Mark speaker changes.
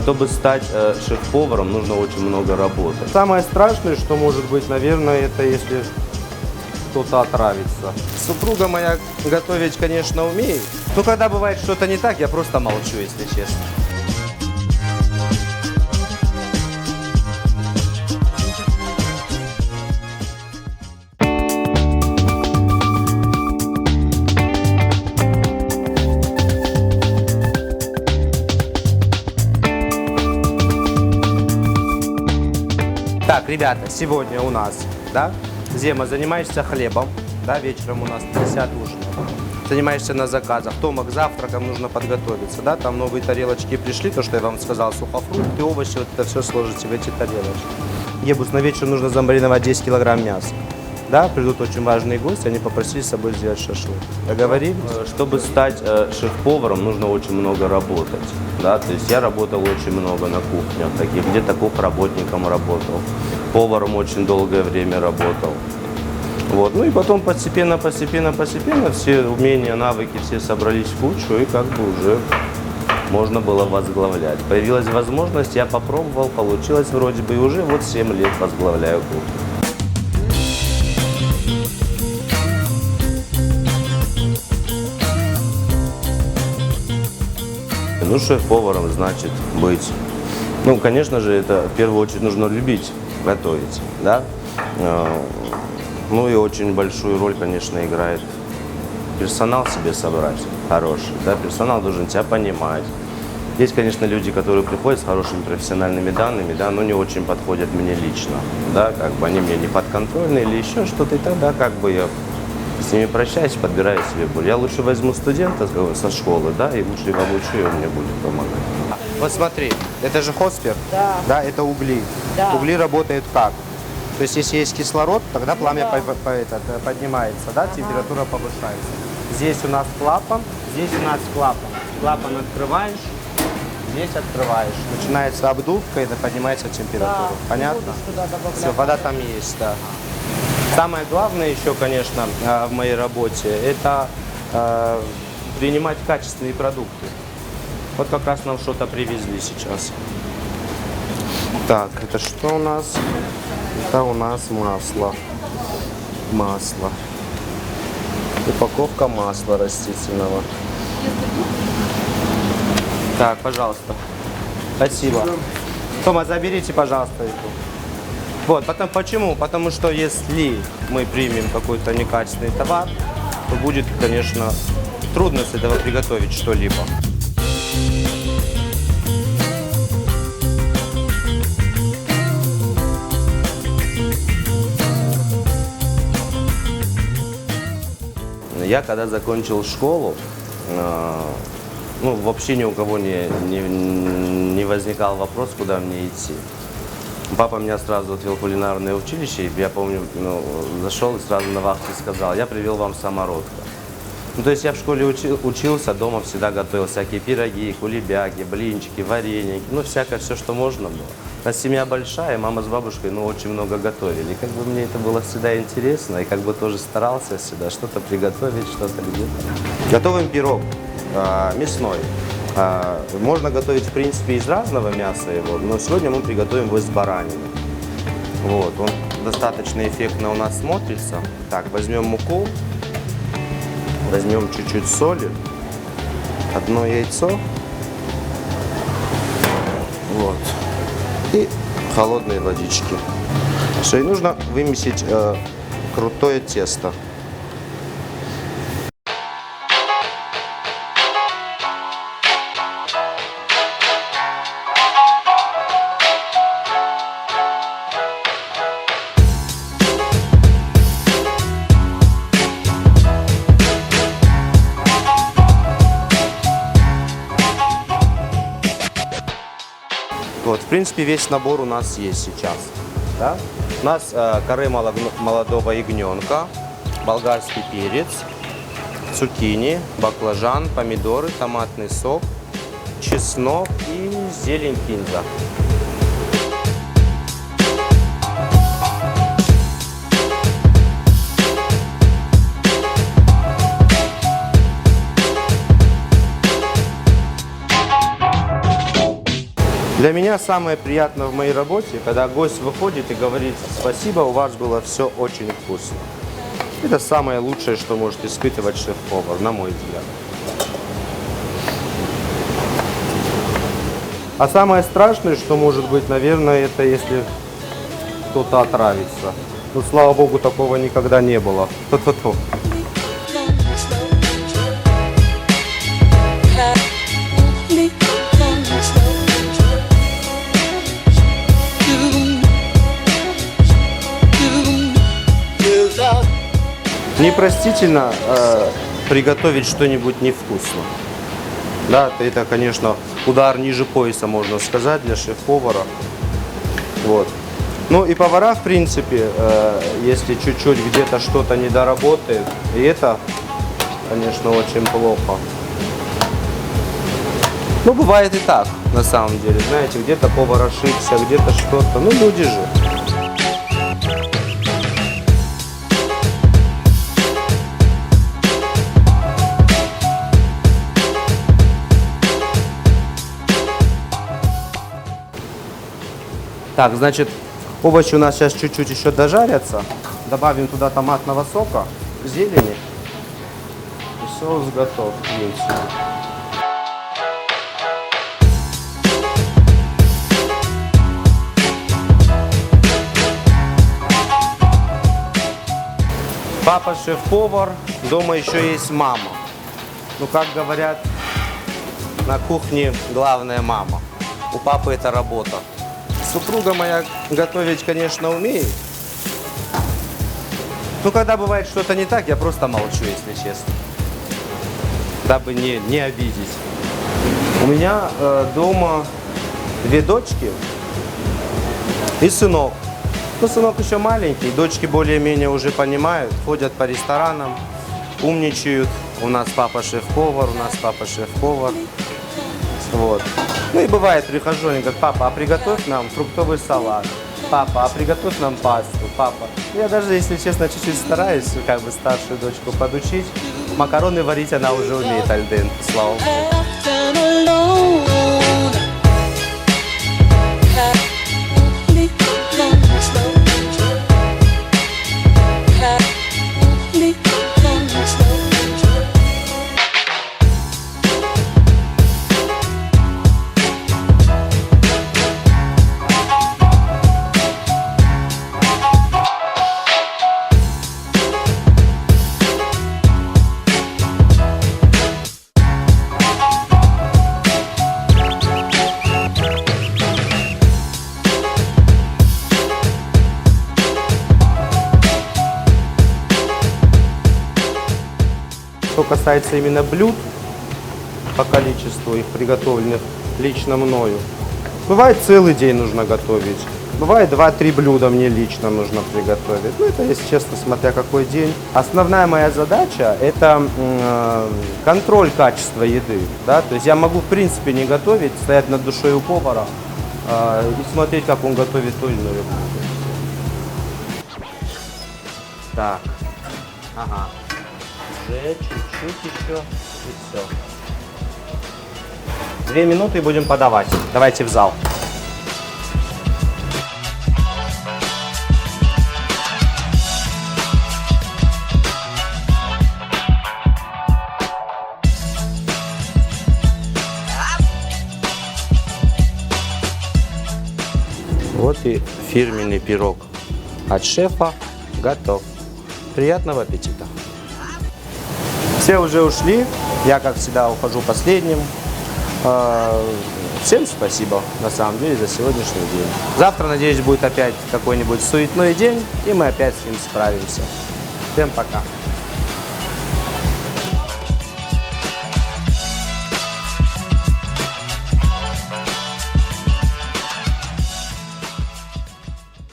Speaker 1: Чтобы стать шеф-поваром, нужно очень много работать.
Speaker 2: Самое страшное, что может быть, наверное, это если кто-то отравится.
Speaker 1: Супруга моя готовить, конечно, умеет. Но когда бывает что-то не так, я просто молчу, если честно. Так, ребята, сегодня у нас, да, Зема, занимаешься хлебом, да, вечером у нас 50 ужин. Занимаешься на заказах. Тома, к завтракам нужно подготовиться, да, там новые тарелочки пришли, то, что я вам сказал, сухофрукты, овощи, вот это все сложите в эти тарелочки. Ебус, на вечер нужно замариновать 10 килограмм мяса. Да, придут очень важные гости, они попросили с собой сделать шашлык. Договорились? Чтобы стать шеф-поваром, нужно очень много работать. Да, то есть я работал очень много на кухнях, таких, где-то кухработником работал, поваром очень долгое время работал. Вот. Ну и потом постепенно все умения, навыки все собрались в кучу, и как бы уже можно было возглавлять. Появилась возможность, я попробовал, получилось вроде бы, и уже вот 7 лет возглавляю кухню. Ну, шеф-поваром значит быть. Ну, конечно же, это в первую очередь нужно любить готовить, да. Ну и очень большую роль, конечно, играет персонал себе собрать хороший, да. Персонал должен тебя понимать. Есть, конечно, люди, которые приходят с хорошими профессиональными данными, да, но не очень подходят мне лично, да, как бы они мне не подконтрольны или еще что-то, и тогда как бы я с ними прощаюсь, подбираю себе более. Я лучше возьму студента со школы, да, и лучше его обучу, и он мне будет помогать. Вот смотри, это же хоспер, да, это угли.
Speaker 3: Да.
Speaker 1: Угли работают как? То есть, если есть кислород, тогда пламя поднимается, да, температура повышается. Здесь у нас клапан, здесь у нас клапан. Клапан открываешь, здесь открываешь. Начинается обдувка, и поднимается температура.
Speaker 3: Да,
Speaker 1: Понятно?
Speaker 3: туда добавляю.
Speaker 1: Все, вода там есть, да. Самое главное еще, конечно, в моей работе, это принимать качественные продукты. Вот как раз нам что-то привезли сейчас. Так, это что у нас? Это у нас масло. Масло. Упаковка масла растительного. Так, пожалуйста. Спасибо. Тома, заберите, пожалуйста, эту. Вот, почему? Потому что если мы примем какой-то некачественный товар, то будет, конечно, трудно с этого приготовить что-либо. Я когда закончил школу, ну, вообще ни у кого не возникал вопрос, куда мне идти. Папа меня сразу отвел в кулинарное училище, и я помню, зашел и сразу на вахте сказал: я привел вам самородка. Ну, то есть я в школе учился, дома всегда готовил всякие пироги, кулебяки, блинчики, вареники, ну, всякое, все, что можно было. У нас семья большая, мама с бабушкой, ну, очень много готовили. И как бы мне это было всегда интересно, и как бы тоже старался всегда что-то приготовить, что-то где-то. Готовим пирог мясной. Можно готовить, в принципе, из разного мяса его, но сегодня мы приготовим его из баранины. Вот, он достаточно эффектно у нас смотрится. Так, возьмем муку, возьмем чуть-чуть соли, одно яйцо, вот, и холодные водички. Все, и нужно вымесить крутое тесто. Вот, в принципе, весь набор у нас есть сейчас. Да? У нас каре молодого ягненка, болгарский перец, цукини, баклажан, помидоры, томатный сок, чеснок и зелень кинза.
Speaker 2: Для меня самое приятное в моей работе, когда гость выходит и говорит: спасибо, у вас было все очень вкусно. Это самое лучшее, что может испытывать шеф-повар, на мой взгляд. А самое страшное, что может быть, наверное, это если кто-то отравится. Но, слава богу, такого никогда не было. Ту-ту-ту. Непростительно приготовить что-нибудь невкусно. Да, это, конечно, удар ниже пояса, можно сказать, для шеф-повара. Вот. Ну и повара, в принципе, если чуть-чуть где-то что-то не доработает, и это, конечно, очень плохо. Ну, бывает и так, на самом деле. Знаете, где-то повар ошибся, где-то что-то. Ну, люди же. Так, значит, овощи у нас сейчас чуть-чуть еще дожарятся. Добавим туда томатного сока, зелени. И соус готов. Есть. Папа шеф-повар, дома еще есть мама. Ну, как говорят, на кухне главная мама. У папы это работа. Супруга моя готовить, конечно, умеет. Но когда бывает что-то не так, я просто молчу, если честно. Дабы не обидеть. У меня дома 2 дочки и сынок. Ну, сынок еще маленький, дочки более-менее уже понимают, ходят по ресторанам, умничают. У нас папа шеф-повар, у нас папа шеф-повар. Вот. Ну и бывает, прихожу, они говорят: папа, а приготовь нам фруктовый салат. Папа, а приготовь нам пасту. Папа. Я даже, если честно, чуть-чуть стараюсь, как бы старшую дочку подучить. Макароны варить она уже умеет аль денте, слава богу. Что касается именно блюд, по количеству их приготовленных лично мною, бывает целый день нужно готовить, бывает 2-3 блюда мне лично нужно приготовить. Ну, это, если честно, смотря какой день. Основная моя задача – это контроль качества еды. Да? То есть я могу, в принципе, не готовить, стоять над душой у повара и смотреть, как он готовит то или иное блюдо. Так, ага. Уже чуть-чуть еще и все. 2 минуты и будем подавать. Давайте в зал. Вот и фирменный пирог от шефа готов. Приятного аппетита! Все уже ушли, я, как всегда, ухожу последним. Всем спасибо, на самом деле, за сегодняшний день. Завтра, надеюсь, будет опять какой-нибудь суетной день, и мы опять с ним справимся. Всем пока!